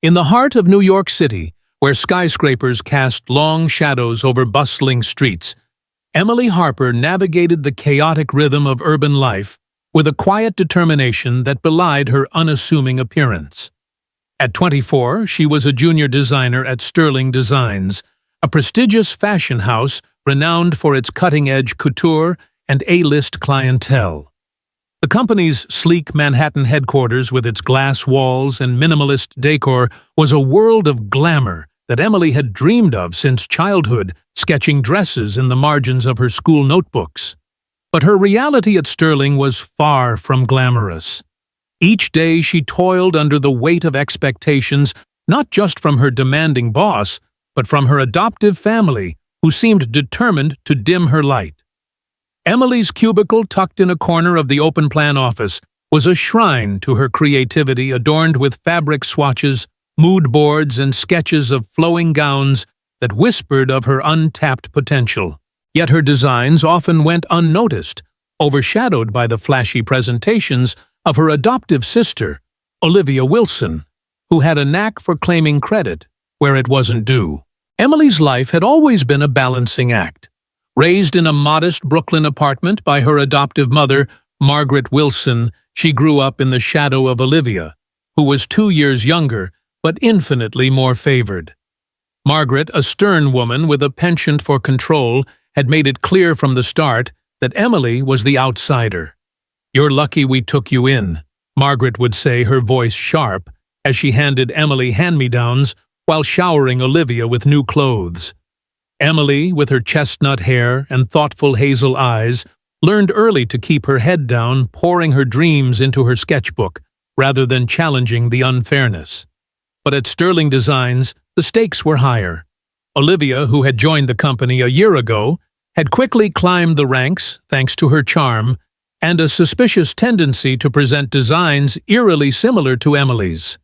In the heart of New York City, where skyscrapers cast long shadows over bustling streets, Emily Harper navigated the chaotic rhythm of urban life with a quiet determination that belied her unassuming appearance. At 24, she was a junior designer at Sterling Designs, a prestigious fashion house renowned for its cutting-edge couture and A-list clientele. The company's sleek Manhattan headquarters with its glass walls and minimalist decor was a world of glamour that Emily had dreamed of since childhood, sketching dresses in the margins of her school notebooks. But her reality at Sterling was far from glamorous. Each day she toiled under the weight of expectations, not just from her demanding boss, but from her adoptive family, who seemed determined to dim her light. Emily's cubicle, tucked in a corner of the open-plan office, was a shrine to her creativity, adorned with fabric swatches, mood boards, and sketches of flowing gowns that whispered of her untapped potential. Yet her designs often went unnoticed, overshadowed by the flashy presentations of her adoptive sister, Olivia Wilson, who had a knack for claiming credit where it wasn't due. Emily's life had always been a balancing act. Raised in a modest Brooklyn apartment by her adoptive mother, Margaret Wilson, she grew up in the shadow of Olivia, who was 2 years younger but infinitely more favored. Margaret, a stern woman with a penchant for control, had made it clear from the start that Emily was the outsider. "You're lucky we took you in," Margaret would say, her voice sharp, as she handed Emily hand-me-downs while showering Olivia with new clothes. Emily, with her chestnut hair and thoughtful hazel eyes, learned early to keep her head down, pouring her dreams into her sketchbook, rather than challenging the unfairness. But at Sterling Designs, the stakes were higher. Olivia, who had joined the company a year ago, had quickly climbed the ranks thanks to her charm and a suspicious tendency to present designs eerily similar to Emily's.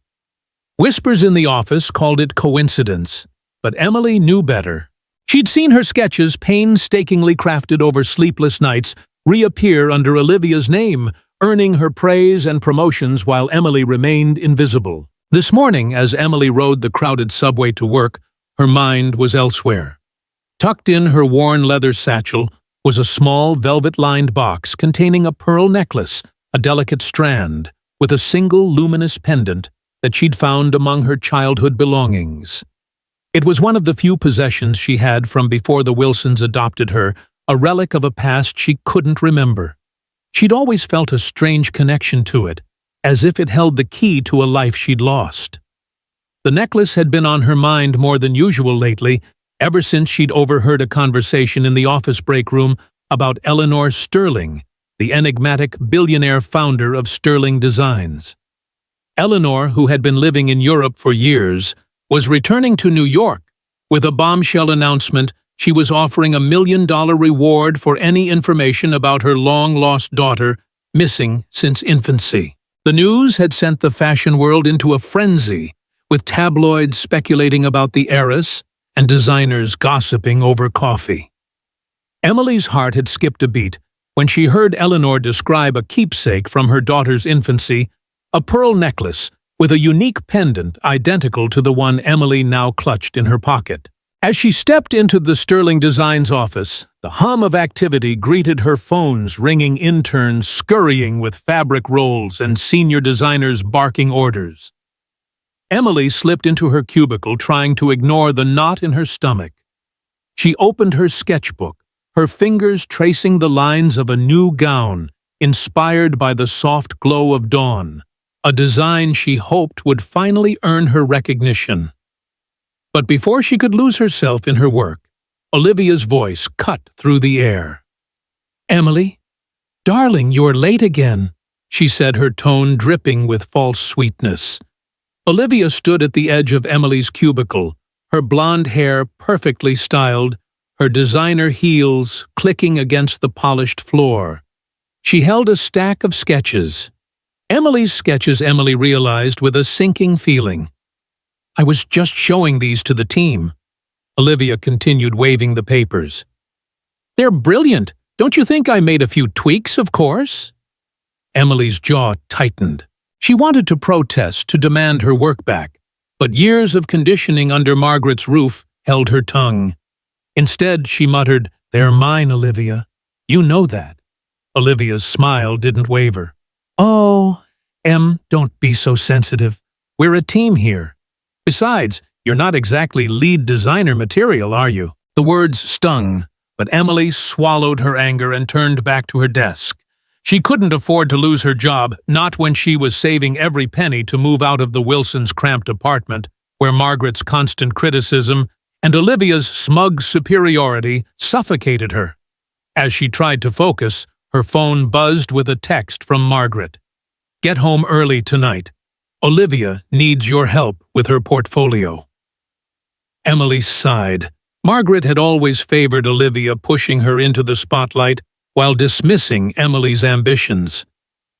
Whispers in the office called it coincidence, but Emily knew better. She'd seen her sketches, painstakingly crafted over sleepless nights, reappear under Olivia's name, earning her praise and promotions while Emily remained invisible. This morning, as Emily rode the crowded subway to work, her mind was elsewhere. Tucked in her worn leather satchel was a small velvet-lined box containing a pearl necklace, a delicate strand, with a single luminous pendant that she'd found among her childhood belongings. It was one of the few possessions she had from before the Wilsons adopted her, a relic of a past she couldn't remember. She'd always felt a strange connection to it, as if it held the key to a life she'd lost. The necklace had been on her mind more than usual lately, ever since she'd overheard a conversation in the office break room about Eleanor Sterling, the enigmatic billionaire founder of Sterling Designs. Eleanor, who had been living in Europe for years, was returning to New York with a bombshell announcement she was offering $1 million reward for any information about her long-lost daughter, missing since infancy. The news had sent the fashion world into a frenzy, with tabloids speculating about the heiress and designers gossiping over coffee. Emily's heart had skipped a beat when she heard Eleanor describe a keepsake from her daughter's infancy, a pearl necklace with a unique pendant identical to the one Emily now clutched in her pocket. As she stepped into the Sterling Designs office, the hum of activity greeted her, phones ringing, interns scurrying with fabric rolls, and senior designers barking orders. Emily slipped into her cubicle, trying to ignore the knot in her stomach. She opened her sketchbook, her fingers tracing the lines of a new gown, inspired by the soft glow of dawn, a design she hoped would finally earn her recognition. But before she could lose herself in her work, Olivia's voice cut through the air. "Emily? Darling, you're late again," she said, her tone dripping with false sweetness. Olivia stood at the edge of Emily's cubicle, her blonde hair perfectly styled, her designer heels clicking against the polished floor. She held a stack of sketches. Emily's sketches, Emily realized with a sinking feeling. "I was just showing these to the team." Olivia continued, waving the papers. "They're brilliant. Don't you think I made a few tweaks, of course?" Emily's jaw tightened. She wanted to protest, to demand her work back, But years of conditioning under Margaret's roof held her tongue. Instead, she muttered, "They're mine, Olivia. You know that." Olivia's smile didn't waver. "Oh, Em, don't be so sensitive. We're a team here. Besides, you're not exactly lead designer material, are you?" The words stung, but Emily swallowed her anger and turned back to her desk. She couldn't afford to lose her job, not when she was saving every penny to move out of the Wilsons' cramped apartment, where Margaret's constant criticism and Olivia's smug superiority suffocated her. As she tried to focus, her phone buzzed with a text from Margaret. "Get home early tonight. Olivia needs your help with her portfolio." Emily sighed. Margaret had always favored Olivia, pushing her into the spotlight while dismissing Emily's ambitions.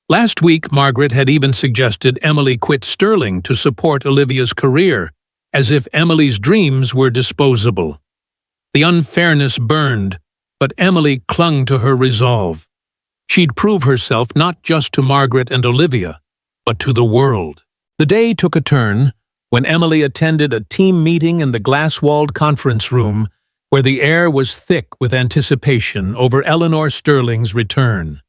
Last week, Margaret had even suggested Emily quit Sterling to support Olivia's career, as if Emily's dreams were disposable. The unfairness burned, but Emily clung to her resolve. She'd prove herself not just to Margaret and Olivia, but to the world. The day took a turn when Emily attended a team meeting in the glass-walled conference room, where the air was thick with anticipation over Eleanor Sterling's return.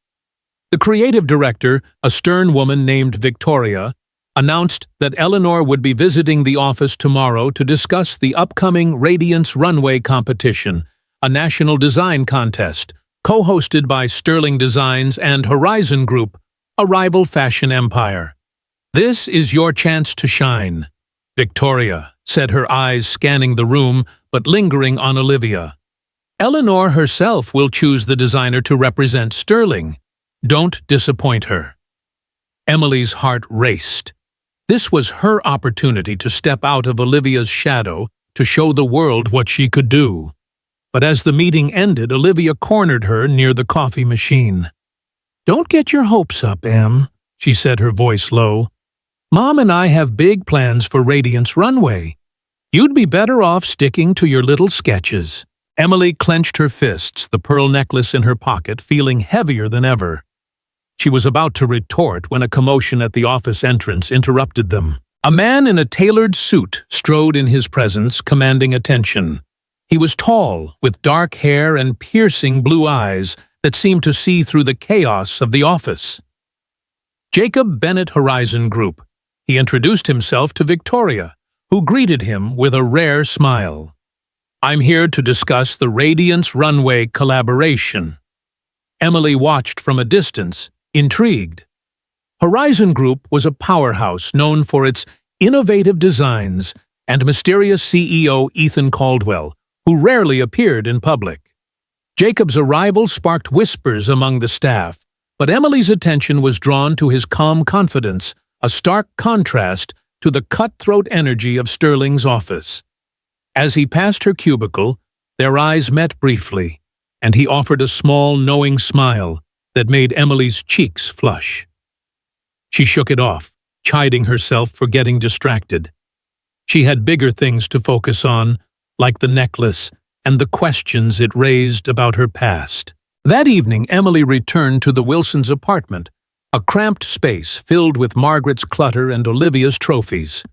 The creative director, a stern woman named Victoria, announced that Eleanor would be visiting the office tomorrow to discuss the upcoming Radiance Runway competition, a national design contest, co-hosted by Sterling Designs and Horizon Group, a rival fashion empire. "This is your chance to shine," Victoria said, her eyes scanning the room but lingering on Olivia. "Eleanor herself will choose the designer to represent Sterling. Don't disappoint her." Emily's heart raced. This was her opportunity to step out of Olivia's shadow to show the world what she could do. But as the meeting ended, Olivia cornered her near the coffee machine. "Don't get your hopes up, Em," she said, her voice low. "Mom and I have big plans for Radiance Runway. You'd be better off sticking to your little sketches." Emily clenched her fists, the pearl necklace in her pocket feeling heavier than ever. She was about to retort when a commotion at the office entrance interrupted them. A man in a tailored suit strode in his presence, commanding attention. He was tall, with dark hair and piercing blue eyes that seemed to see through the chaos of the office. Jacob Bennett, Horizon Group. He introduced himself to Victoria, who greeted him with a rare smile. "I'm here to discuss the Radiance Runway collaboration." Emily watched from a distance, intrigued. Horizon Group was a powerhouse known for its innovative designs and mysterious CEO Ethan Caldwell, who rarely appeared in public. Jacob's arrival sparked whispers among the staff, but Emily's attention was drawn to his calm confidence, a stark contrast to the cutthroat energy of Sterling's office. As he passed her cubicle, their eyes met briefly, and he offered a small, knowing smile that made Emily's cheeks flush. She shook it off, chiding herself for getting distracted. She had bigger things to focus on, like the necklace and the questions it raised about her past. That evening, Emily returned to the Wilsons' apartment, a cramped space filled with Margaret's clutter and Olivia's trophies.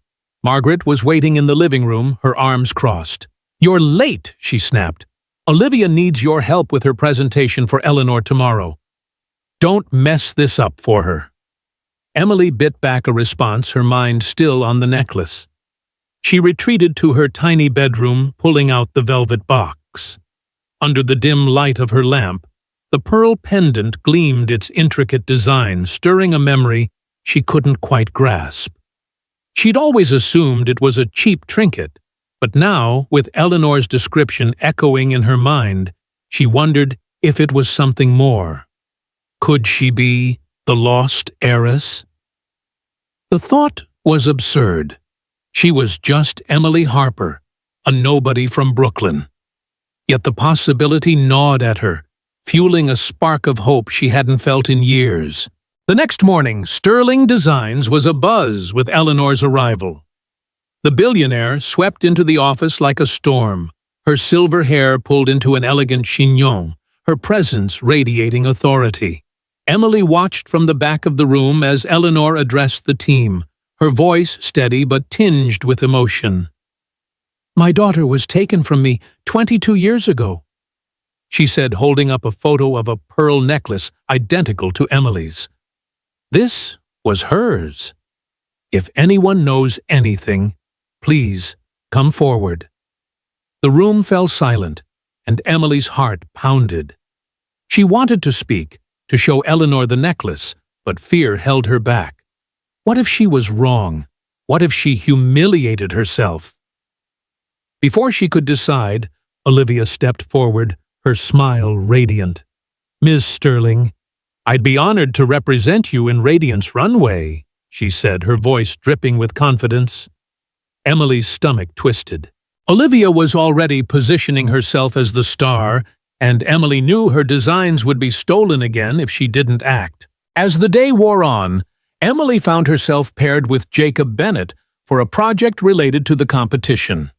Margaret was waiting in the living room, her arms crossed. "You're late," she snapped. "Olivia needs your help with her presentation for Eleanor tomorrow. Don't mess this up for her." Emily bit back a response, her mind still on the necklace. She retreated to her tiny bedroom, pulling out the velvet box. Under the dim light of her lamp, the pearl pendant gleamed its intricate design, stirring a memory she couldn't quite grasp. She'd always assumed it was a cheap trinket, but now, with Eleanor's description echoing in her mind, she wondered if it was something more. Could she be the lost heiress? The thought was absurd. She was just Emily Harper, a nobody from Brooklyn. Yet the possibility gnawed at her, fueling a spark of hope she hadn't felt in years. The next morning, Sterling Designs was abuzz with Eleanor's arrival. The billionaire swept into the office like a storm, her silver hair pulled into an elegant chignon, her presence radiating authority. Emily watched from the back of the room as Eleanor addressed the team, her voice steady but tinged with emotion. "My daughter was taken from me 22 years ago," she said, holding up a photo of a pearl necklace identical to Emily's. This was hers. "If anyone knows anything, please come forward." The room fell silent, and Emily's heart pounded. She wanted to speak, to show Eleanor the necklace, but fear held her back. What if she was wrong? What if she humiliated herself? Before she could decide, Olivia stepped forward, her smile radiant. "Ms. Sterling, I'd be honored to represent you in Radiance Runway," she said, her voice dripping with confidence. Emily's stomach twisted. Olivia was already positioning herself as the star, and Emily knew her designs would be stolen again if she didn't act. As the day wore on, Emily found herself paired with Jacob Bennett for a project related to the competition.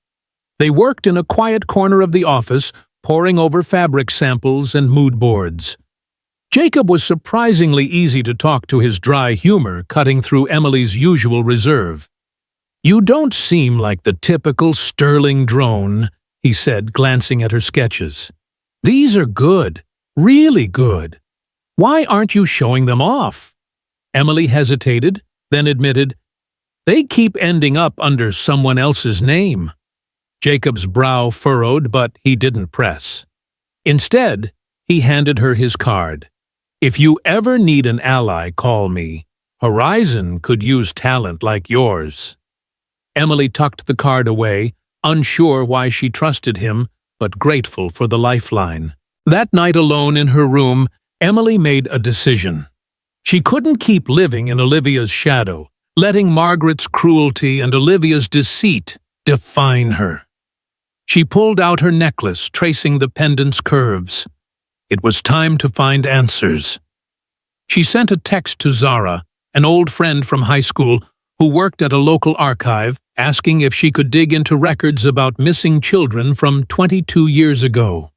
They worked in a quiet corner of the office, poring over fabric samples and mood boards. Jacob was surprisingly easy to talk to, his dry humor cutting through Emily's usual reserve. "You don't seem like the typical Sterling drone," he said, glancing at her sketches. "These are good, really good. Why aren't you showing them off?" Emily hesitated, then admitted, "They keep ending up under someone else's name." Jacob's brow furrowed, but he didn't press. Instead, he handed her his card. "If you ever need an ally, call me. Horizon could use talent like yours." Emily tucked the card away, unsure why she trusted him, but grateful for the lifeline. That night alone in her room, Emily made a decision. She couldn't keep living in Olivia's shadow, letting Margaret's cruelty and Olivia's deceit define her. She pulled out her necklace, tracing the pendant's curves. It was time to find answers. She sent a text to Zara, an old friend from high school who worked at a local archive, asking if she could dig into records about missing children from 22 years ago.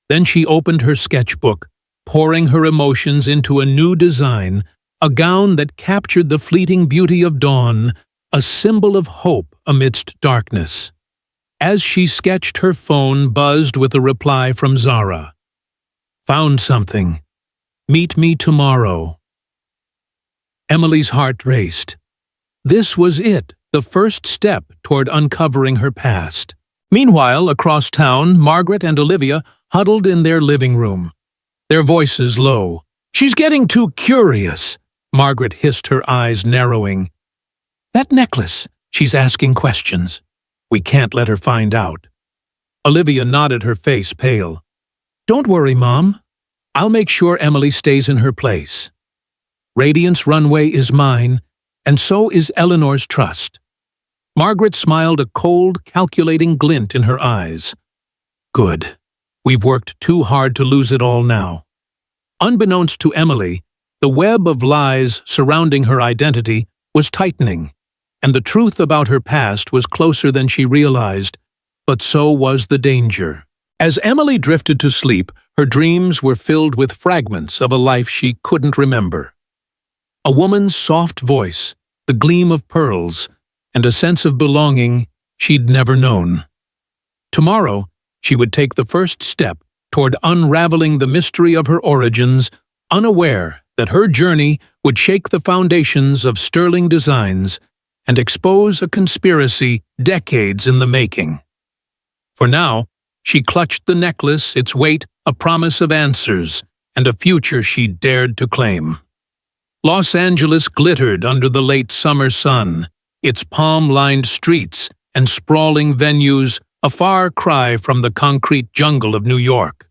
Then she opened her sketchbook, pouring her emotions into a new design, a gown that captured the fleeting beauty of dawn, a symbol of hope amidst darkness. As she sketched, her phone buzzed with a reply from Zara. "Found something. Meet me tomorrow." Emily's heart raced. This was it, the first step toward uncovering her past. Meanwhile, across town, Margaret and Olivia huddled in their living room, their voices low. "She's getting too curious," Margaret hissed, her eyes narrowing. "That necklace, she's asking questions. We can't let her find out." Olivia nodded, her face pale. "Don't worry, Mom. I'll make sure Emily stays in her place. Radiance Runway is mine, and so is Eleanor's trust." Margaret smiled, a cold, calculating glint in her eyes. "Good. We've worked too hard to lose it all now." Unbeknownst to Emily, the web of lies surrounding her identity was tightening, and the truth about her past was closer than she realized, but so was the danger. As Emily drifted to sleep, her dreams were filled with fragments of a life she couldn't remember. A woman's soft voice, the gleam of pearls, and a sense of belonging she'd never known. Tomorrow, she would take the first step toward unraveling the mystery of her origins, unaware that her journey would shake the foundations of Sterling Designs and expose a conspiracy decades in the making. For now, she clutched the necklace, its weight a promise of answers and a future she dared to claim. Los Angeles glittered under the late summer sun, its palm-lined streets and sprawling venues a far cry from the concrete jungle of New York.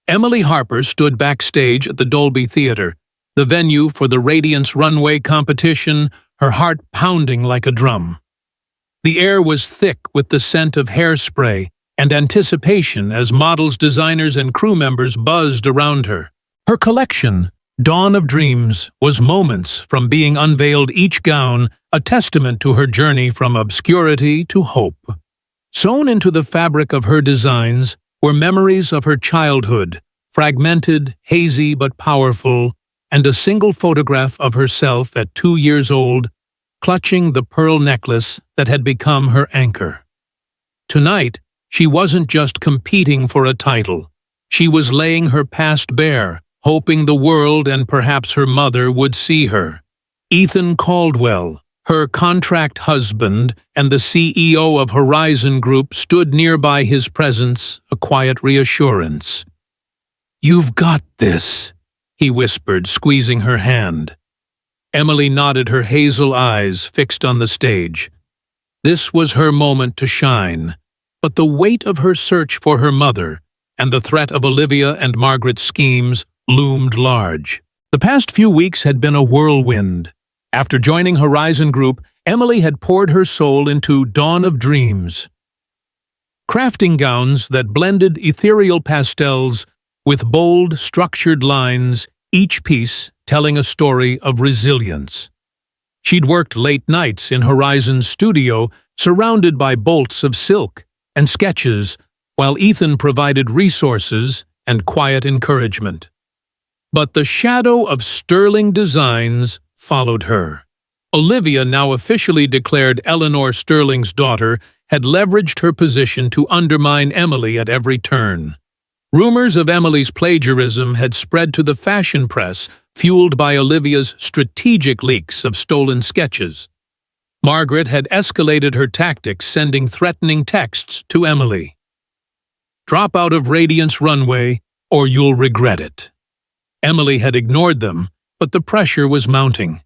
Emily Harper stood backstage at the Dolby Theater, the venue for the Radiance Runway competition, her heart pounding like a drum. The air was thick with the scent of hairspray and anticipation as models, designers, and crew members buzzed around her. Her collection, Dawn of Dreams, was moments from being unveiled, each gown a testament to her journey from obscurity to hope. Sewn into the fabric of her designs were memories of her childhood, fragmented, hazy but powerful, and a single photograph of herself at 2 years old, clutching the pearl necklace that had become her anchor. Tonight, she wasn't just competing for a title. She was laying her past bare, hoping the world and perhaps her mother would see her. Ethan Caldwell, her contract husband and the CEO of Horizon Group, stood nearby, his presence a quiet reassurance. "You've got this," he whispered, squeezing her hand. Emily nodded, her hazel eyes fixed on the stage. This was her moment to shine, but the weight of her search for her mother and the threat of Olivia and Margaret's schemes loomed large. The past few weeks had been a whirlwind. After joining Horizon Group, Emily had poured her soul into Dawn of Dreams, crafting gowns that blended ethereal pastels with bold, structured lines, each piece telling a story of resilience. She'd worked late nights in Horizon's studio, surrounded by bolts of silk and sketches, while Ethan provided resources and quiet encouragement. But the shadow of sterling designs followed her. Olivia, now officially declared Eleanor Sterling's daughter, had leveraged her position to undermine Emily at every turn. Rumors of Emily's plagiarism had spread to the fashion press, fueled by Olivia's strategic leaks of stolen sketches. Margaret had escalated her tactics, sending threatening texts to Emily. "Drop out of Radiance Runway, or you'll regret it." Emily had ignored them, but the pressure was mounting.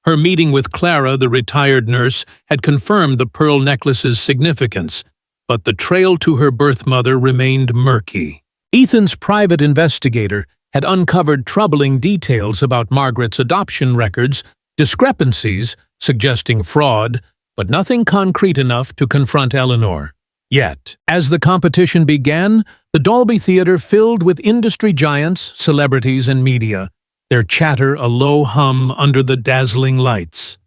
Her meeting with Clara, the retired nurse, had confirmed the pearl necklace's significance, but the trail to her birth mother remained murky. Ethan's private investigator had uncovered troubling details about Margaret's adoption records, discrepancies suggesting fraud, but nothing concrete enough to confront Eleanor. Yet, as the competition began, the Dolby Theatre filled with industry giants, celebrities, and media, their chatter a low hum under the dazzling lights.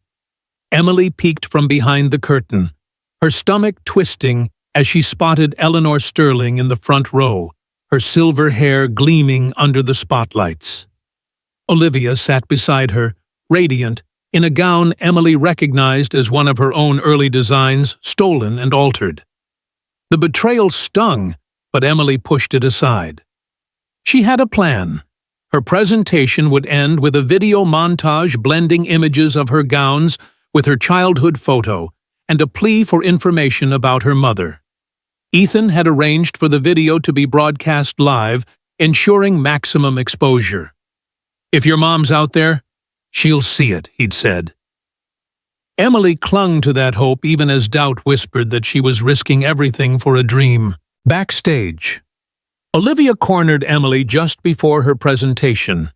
Emily peeked from behind the curtain, her stomach twisting as she spotted Eleanor Sterling in the front row, her silver hair gleaming under the spotlights. Olivia sat beside her, radiant, in a gown Emily recognized as one of her own early designs, stolen and altered. The betrayal stung, but Emily pushed it aside. She had a plan. Her presentation would end with a video montage blending images of her gowns with her childhood photo and a plea for information about her mother. Ethan had arranged for the video to be broadcast live, ensuring maximum exposure. "If your mom's out there, she'll see it," he'd said. Emily clung to that hope even as doubt whispered that she was risking everything for a dream. Backstage, Olivia cornered Emily just before her presentation.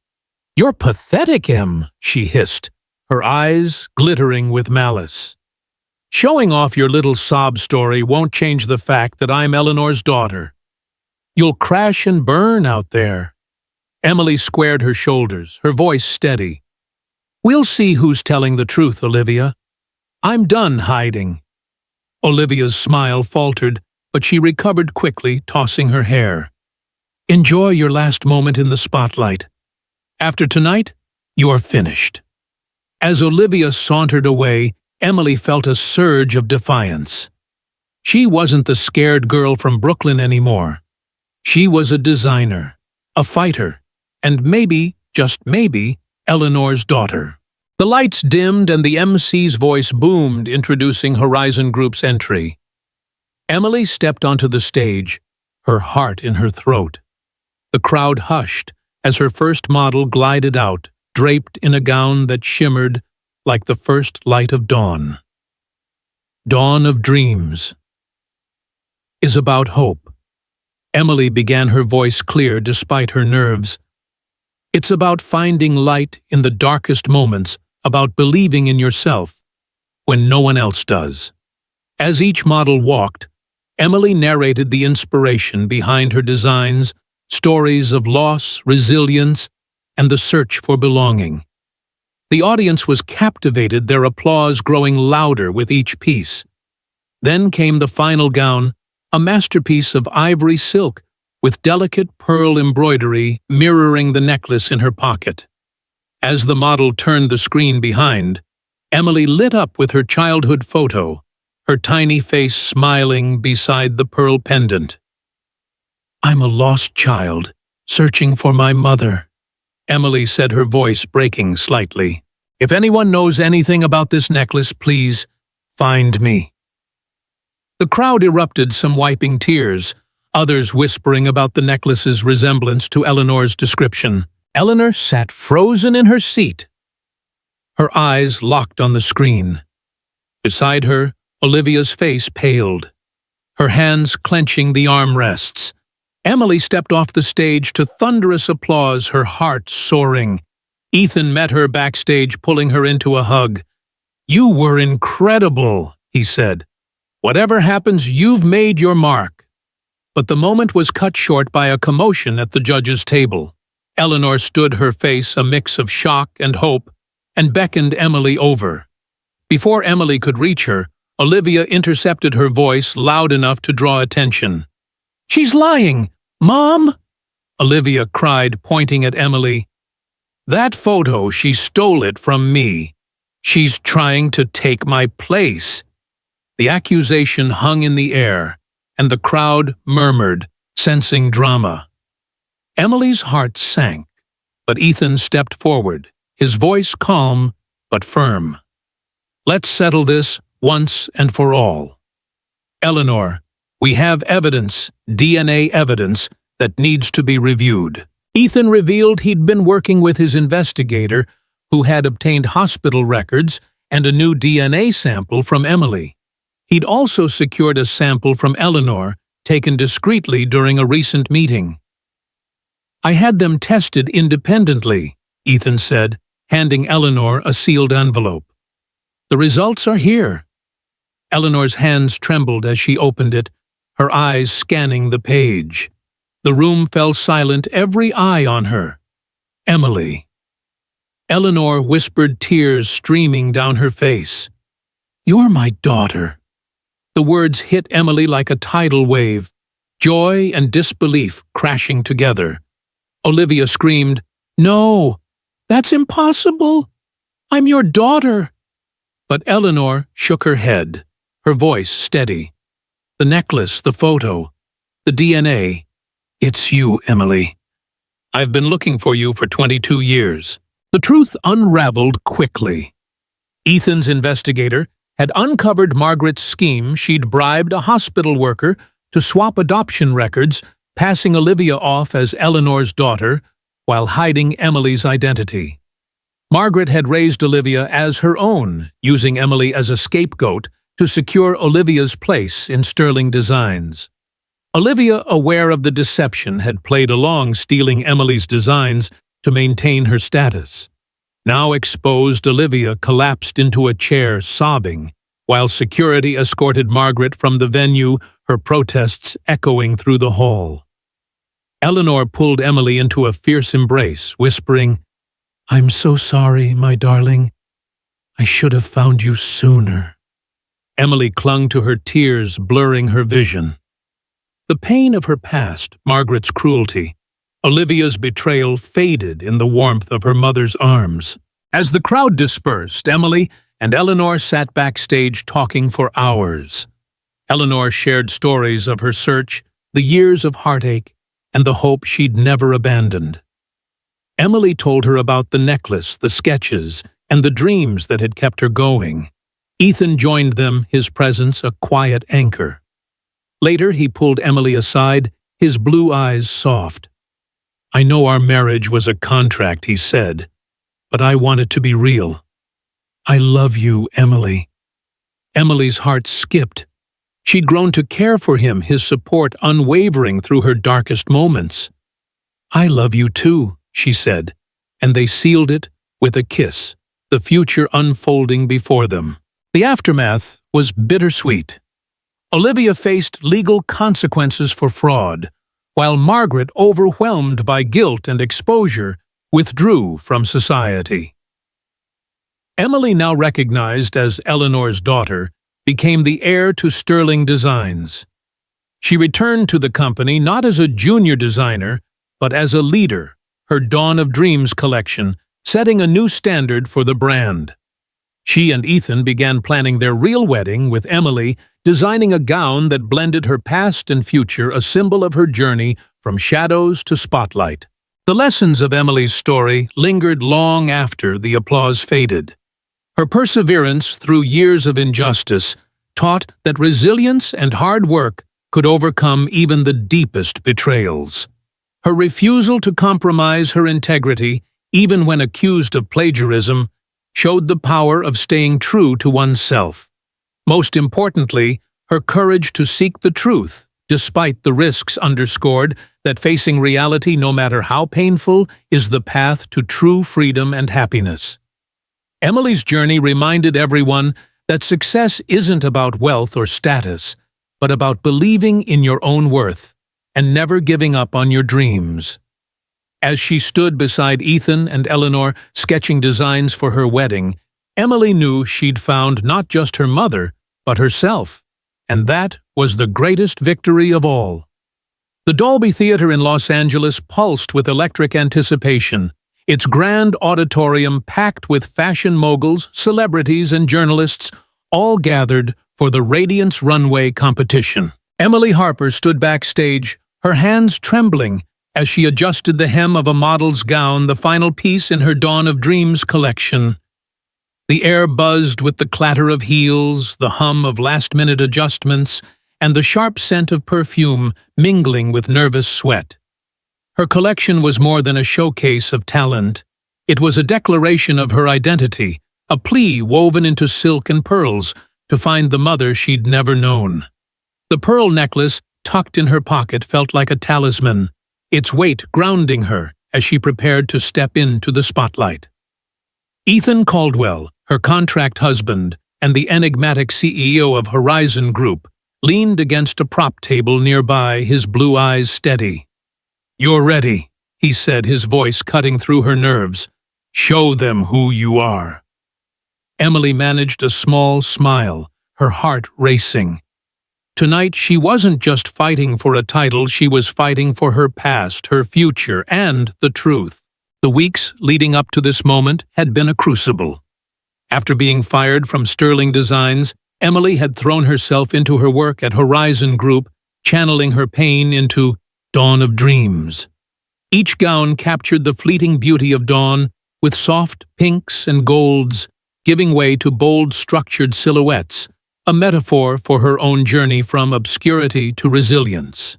"You're pathetic, Em," she hissed, her eyes glittering with malice. "Showing off your little sob story won't change the fact that I'm Eleanor's daughter. You'll crash and burn out there." Emily squared her shoulders, her voice steady. "We'll see who's telling the truth, Olivia. I'm done hiding." Olivia's smile faltered, but she recovered quickly, tossing her hair. "Enjoy your last moment in the spotlight. After tonight, you're finished." As Olivia sauntered away, Emily felt a surge of defiance. She wasn't the scared girl from Brooklyn anymore. She was a designer, a fighter, and maybe, just maybe, Eleanor's daughter. The lights dimmed and the MC's voice boomed, introducing Horizon Group's entry. Emily stepped onto the stage, her heart in her throat. The crowd hushed as her first model glided out, draped in a gown that shimmered like the first light of dawn. Dawn of Dreams is about hope. Emily began, her voice clear despite her nerves. It's about finding light in the darkest moments, about believing in yourself when no one else does. As each model walked, Emily narrated the inspiration behind her designs, stories of loss, resilience, and the search for belonging. The audience was captivated, their applause growing louder with each piece. Then came the final gown, a masterpiece of ivory silk with delicate pearl embroidery mirroring the necklace in her pocket. As the model turned the screen behind, Emily lit up with her childhood photo, her tiny face smiling beside the pearl pendant. "I'm a lost child, searching for my mother," Emily said, her voice breaking slightly. "If anyone knows anything about this necklace, please find me." The crowd erupted, some wiping tears, others whispering about the necklace's resemblance to Eleanor's description. Eleanor sat frozen in her seat, her eyes locked on the screen. Beside her, Olivia's face paled, her hands clenching the armrests. Emily stepped off the stage to thunderous applause, her heart soaring. Ethan met her backstage, pulling her into a hug. "You were incredible," he said. "Whatever happens, you've made your mark." But the moment was cut short by a commotion at the judges' table. Eleanor stood, her face a mix of shock and hope, and beckoned Emily over. Before Emily could reach her, Olivia intercepted her voice loud enough to draw attention. "She's lying! Mom!" Olivia cried, pointing at Emily. "That photo, she stole it from me. She's trying to take my place." The accusation hung in the air, and the crowd murmured, sensing drama. Emily's heart sank, but Ethan stepped forward, his voice calm but firm. "Let's settle this once and for all. Eleanor, we have evidence, DNA evidence, that needs to be reviewed." Ethan revealed he'd been working with his investigator, who had obtained hospital records and a new DNA sample from Emily. He'd also secured a sample from Eleanor, taken discreetly during a recent meeting. "I had them tested independently," Ethan said, handing Eleanor a sealed envelope. "The results are here." Eleanor's hands trembled as she opened it, her eyes scanning the page. The room fell silent, every eye on her. "Emily." Eleanor whispered, tears streaming down her face. "You're my daughter." The words hit Emily like a tidal wave, joy and disbelief crashing together. Olivia screamed, "No, that's impossible. I'm your daughter." But Eleanor shook her head, her voice steady. "The necklace, the photo, the DNA. It's you, Emily. I've been looking for you for 22 years. The truth unraveled quickly. Ethan's investigator had uncovered Margaret's scheme. She'd bribed a hospital worker to swap adoption records, passing Olivia off as Eleanor's daughter while hiding Emily's identity. Margaret had raised Olivia as her own, using Emily as a scapegoat to secure Olivia's place in Sterling Designs. Olivia, aware of the deception, had played along, stealing Emily's designs to maintain her status. Now exposed, Olivia collapsed into a chair, sobbing, while security escorted Margaret from the venue, her protests echoing through the hall. Eleanor pulled Emily into a fierce embrace, whispering, "I'm so sorry, my darling. I should have found you sooner." Emily clung to her, tears blurring her vision. The pain of her past, Margaret's cruelty, Olivia's betrayal faded in the warmth of her mother's arms. As the crowd dispersed, Emily and Eleanor sat backstage talking for hours. Eleanor shared stories of her search, the years of heartache, and the hope she'd never abandoned. Emily told her about the necklace, the sketches, and the dreams that had kept her going. Ethan joined them, his presence a quiet anchor. Later, he pulled Emily aside, his blue eyes soft. "I know our marriage was a contract," he said, "but I want it to be real. I love you, Emily." Emily's heart skipped. She'd grown to care for him, his support unwavering through her darkest moments. "I love you too," she said, and they sealed it with a kiss, the future unfolding before them. The aftermath was bittersweet. Olivia faced legal consequences for fraud, while Margaret, overwhelmed by guilt and exposure, withdrew from society. Emily, now recognized as Eleanor's daughter, became the heir to Sterling Designs. She returned to the company not as a junior designer, but as a leader, her Dawn of Dreams collection setting a new standard for the brand. She and Ethan began planning their real wedding, with Emily designing a gown that blended her past and future, a symbol of her journey from shadows to spotlight. The lessons of Emily's story lingered long after the applause faded. Her perseverance through years of injustice taught that resilience and hard work could overcome even the deepest betrayals. Her refusal to compromise her integrity, even when accused of plagiarism, showed the power of staying true to oneself. Most importantly, her courage to seek the truth, despite the risks, underscored that facing reality, no matter how painful, is the path to true freedom and happiness. Emily's journey reminded everyone that success isn't about wealth or status, but about believing in your own worth and never giving up on your dreams. As she stood beside Ethan and Eleanor sketching designs for her wedding, Emily knew she'd found not just her mother, but herself, and that was the greatest victory of all. The Dolby Theater in Los Angeles pulsed with electric anticipation, its grand auditorium packed with fashion moguls, celebrities, and journalists, all gathered for the Radiance Runway competition. Emily Harper stood backstage, her hands trembling as she adjusted the hem of a model's gown, the final piece in her Dawn of Dreams collection. The air buzzed with the clatter of heels, the hum of last-minute adjustments, and the sharp scent of perfume mingling with nervous sweat. Her collection was more than a showcase of talent. It was a declaration of her identity, a plea woven into silk and pearls to find the mother she'd never known. The pearl necklace tucked in her pocket felt like a talisman, its weight grounding her as she prepared to step into the spotlight. Ethan Caldwell, her contract husband, and the enigmatic CEO of Horizon Group, leaned against a prop table nearby, his blue eyes steady. "You're ready," he said, his voice cutting through her nerves. "Show them who you are." Emily managed a small smile, her heart racing. Tonight, she wasn't just fighting for a title, she was fighting for her past, her future, and the truth. The weeks leading up to this moment had been a crucible. After being fired from Sterling Designs, Emily had thrown herself into her work at Horizon Group, channeling her pain into Dawn of Dreams. Each gown captured the fleeting beauty of dawn, with soft pinks and golds, giving way to bold, structured silhouettes, a metaphor for her own journey from obscurity to resilience.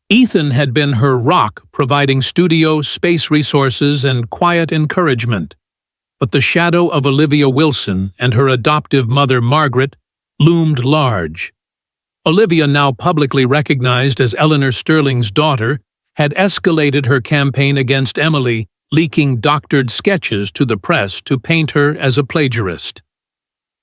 Ethan had been her rock, providing studio, space resources, and quiet encouragement. But the shadow of Olivia Wilson and her adoptive mother Margaret loomed large. Olivia, now publicly recognized as Eleanor Sterling's daughter, had escalated her campaign against Emily, leaking doctored sketches to the press to paint her as a plagiarist.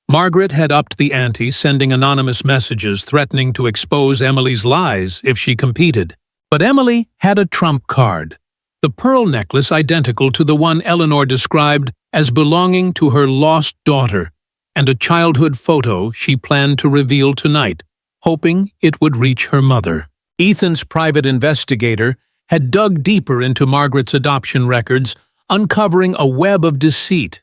Margaret had upped the ante, sending anonymous messages threatening to expose Emily's lies if she competed. But Emily had a trump card, the pearl necklace identical to the one Eleanor described as belonging to her lost daughter, and a childhood photo she planned to reveal tonight, hoping it would reach her mother. Ethan's private investigator had dug deeper into Margaret's adoption records, uncovering a web of deceit.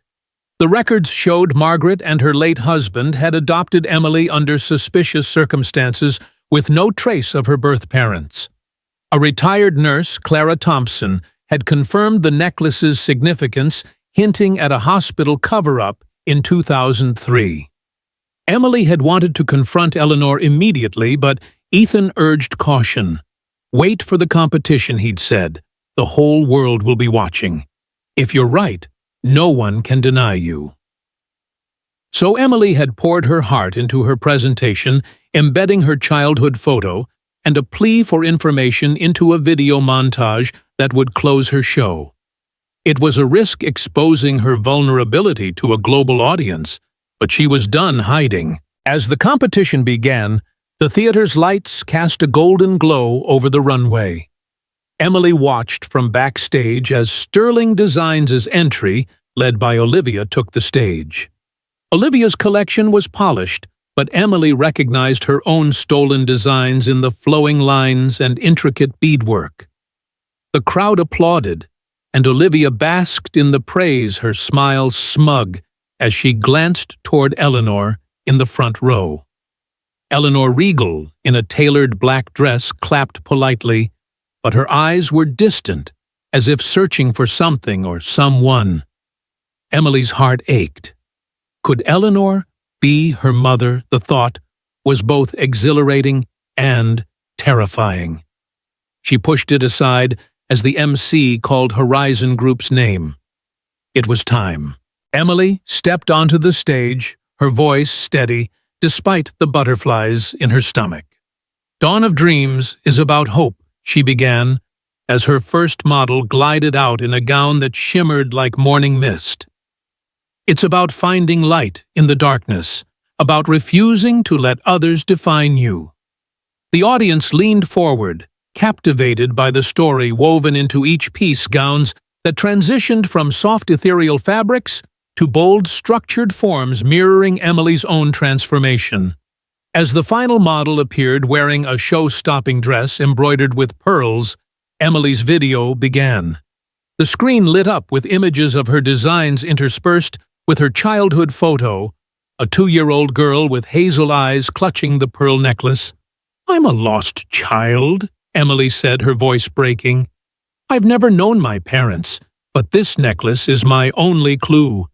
The records showed Margaret and her late husband had adopted Emily under suspicious circumstances with no trace of her birth parents. A retired nurse, Clara Thompson, had confirmed the necklace's significance, hinting at a hospital cover-up in 2003. Emily had wanted to confront Eleanor immediately, but Ethan urged caution. "Wait for the competition," he'd said. "The whole world will be watching. If you're right, no one can deny you." So Emily had poured her heart into her presentation, embedding her childhood photo and a plea for information into a video montage that would close her show. It was a risk exposing her vulnerability to a global audience, but she was done hiding. As the competition began, the theater's lights cast a golden glow over the runway. Emily watched from backstage as Sterling Designs' entry, led by Olivia, took the stage. Olivia's collection was polished, but Emily recognized her own stolen designs in the flowing lines and intricate beadwork. The crowd applauded, and Olivia basked in the praise, her smile smug as she glanced toward Eleanor in the front row. Eleanor Regal, in a tailored black dress, clapped politely, but her eyes were distant, as if searching for something or someone. Emily's heart ached. Could Eleanor be her mother? The thought was both exhilarating and terrifying. She pushed it aside as the MC called Horizon Group's name. It was time. Emily stepped onto the stage, her voice steady, despite the butterflies in her stomach. Dawn of Dreams is about hope, she began, as her first model glided out in a gown that shimmered like morning mist. It's about finding light in the darkness, about refusing to let others define you. The audience leaned forward, captivated by the story woven into each piece, gowns that transitioned from soft ethereal fabrics to bold structured forms mirroring Emily's own transformation. As the final model appeared wearing a show-stopping dress embroidered with pearls, Emily's video began. The screen lit up with images of her designs interspersed with her childhood photo, a 2-year-old girl with hazel eyes clutching the pearl necklace. "I'm a lost child," Emily said, her voice breaking. "I've never known my parents, but this necklace is my only clue.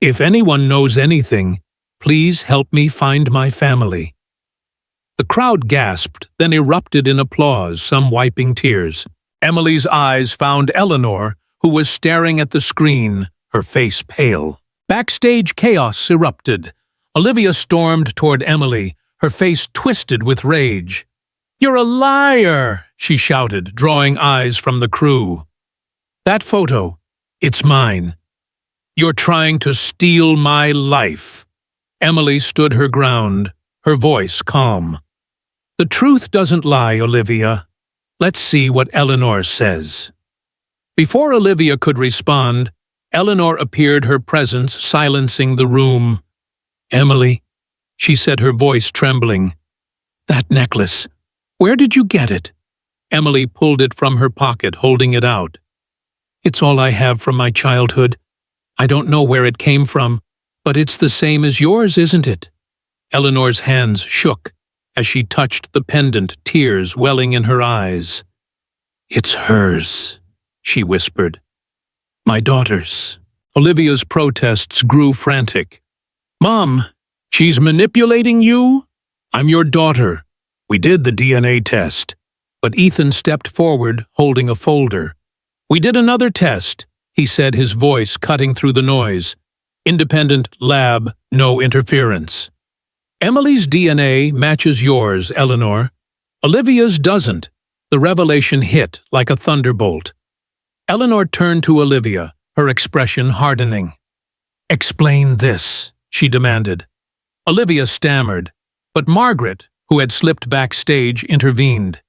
If anyone knows anything, please help me find my family." The crowd gasped, then erupted in applause, some wiping tears. Emily's eyes found Eleanor, who was staring at the screen, her face pale. Backstage chaos erupted. Olivia stormed toward Emily, her face twisted with rage. "You're a liar!" she shouted, drawing eyes from the crew. "That photo, it's mine. You're trying to steal my life." Emily stood her ground, her voice calm. "The truth doesn't lie, Olivia. Let's see what Eleanor says." Before Olivia could respond, Eleanor appeared, her presence silencing the room. "Emily," she said, her voice trembling. "That necklace. Where did you get it?" Emily pulled it from her pocket, holding it out. "It's all I have from my childhood. I don't know where it came from, but it's the same as yours, isn't it?" Eleanor's hands shook as she touched the pendant, tears welling in her eyes. "It's hers," she whispered. "My daughter's." Olivia's protests grew frantic. "Mom, she's manipulating you? I'm your daughter. We did the DNA test." But Ethan stepped forward, holding a folder. "We did another test," he said, his voice cutting through the noise. "Independent lab, no interference." "Emily's DNA matches yours, Eleanor. Olivia's doesn't." The revelation hit like a thunderbolt. Eleanor turned to Olivia, her expression hardening. "Explain this," she demanded. Olivia stammered, but Margaret, who had slipped backstage, intervened.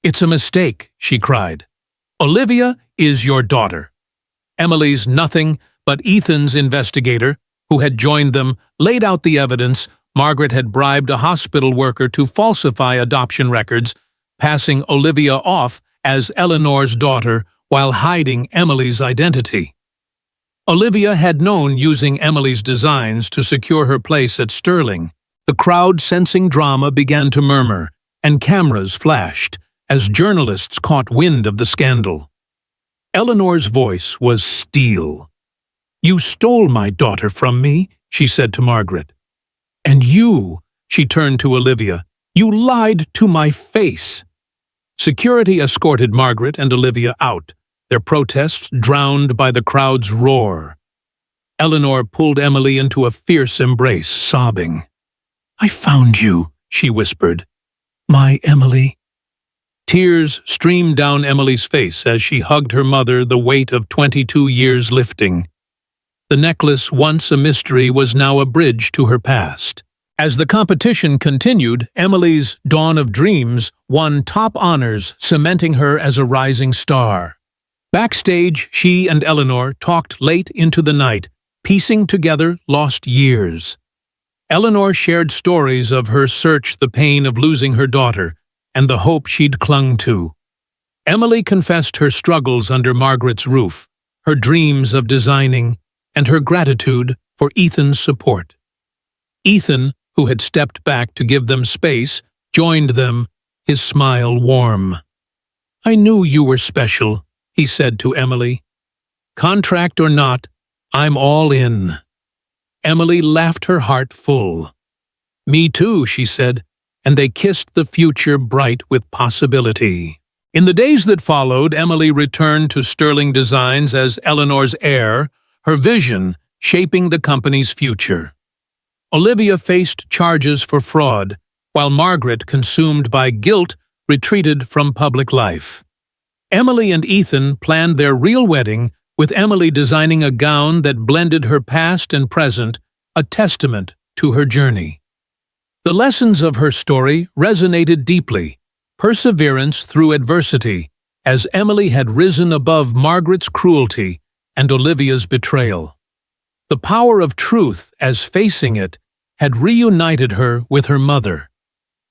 "It's a mistake," she cried. "Olivia is your daughter." Emily's nothing but Ethan's investigator, who had joined them, laid out the evidence. Margaret had bribed a hospital worker to falsify adoption records, passing Olivia off as Eleanor's daughter while hiding Emily's identity. Olivia had known using Emily's designs to secure her place at Sterling. The crowd, sensing drama, began to murmur, and cameras flashed as journalists caught wind of the scandal. Eleanor's voice was steel. "You stole my daughter from me," she said to Margaret. "And you," she turned to Olivia, "you lied to my face." Security escorted Margaret and Olivia out, their protests drowned by the crowd's roar. Eleanor pulled Emily into a fierce embrace, sobbing. "I found you," she whispered. "My Emily." Tears streamed down Emily's face as she hugged her mother, the weight of 22 years lifting. The necklace, once a mystery, was now a bridge to her past. As the competition continued, Emily's Dawn of Dreams won top honors, cementing her as a rising star. Backstage, she and Eleanor talked late into the night, piecing together lost years. Eleanor shared stories of her search, the pain of losing her daughter, and the hope she'd clung to. Emily confessed her struggles under Margaret's roof, her dreams of designing, and her gratitude for Ethan's support. Ethan, who had stepped back to give them space, joined them, his smile warm. "I knew you were special," he said to Emily. "Contract or not, I'm all in." Emily laughed her heart full. "Me too," she said, and they kissed the future bright with possibility. In the days that followed, Emily returned to Sterling Designs as Eleanor's heir, her vision shaping the company's future. Olivia faced charges for fraud, while Margaret, consumed by guilt, retreated from public life. Emily and Ethan planned their real wedding, with Emily designing a gown that blended her past and present, a testament to her journey. The lessons of her story resonated deeply: perseverance through adversity, as Emily had risen above Margaret's cruelty and Olivia's betrayal. The power of truth, as facing it, had reunited her with her mother,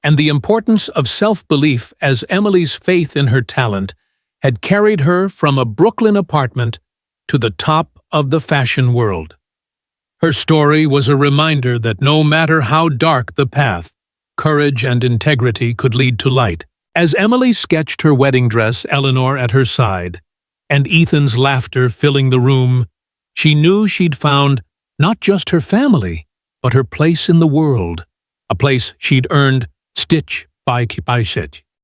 and the importance of self-belief, as Emily's faith in her talent had carried her from a Brooklyn apartment to the top of the fashion world. Her story was a reminder that no matter how dark the path, courage and integrity could lead to light. As Emily sketched her wedding dress, Eleanor at her side, and Ethan's laughter filling the room, she knew she'd found not just her family, but her place in the world, a place she'd earned stitch by stitch.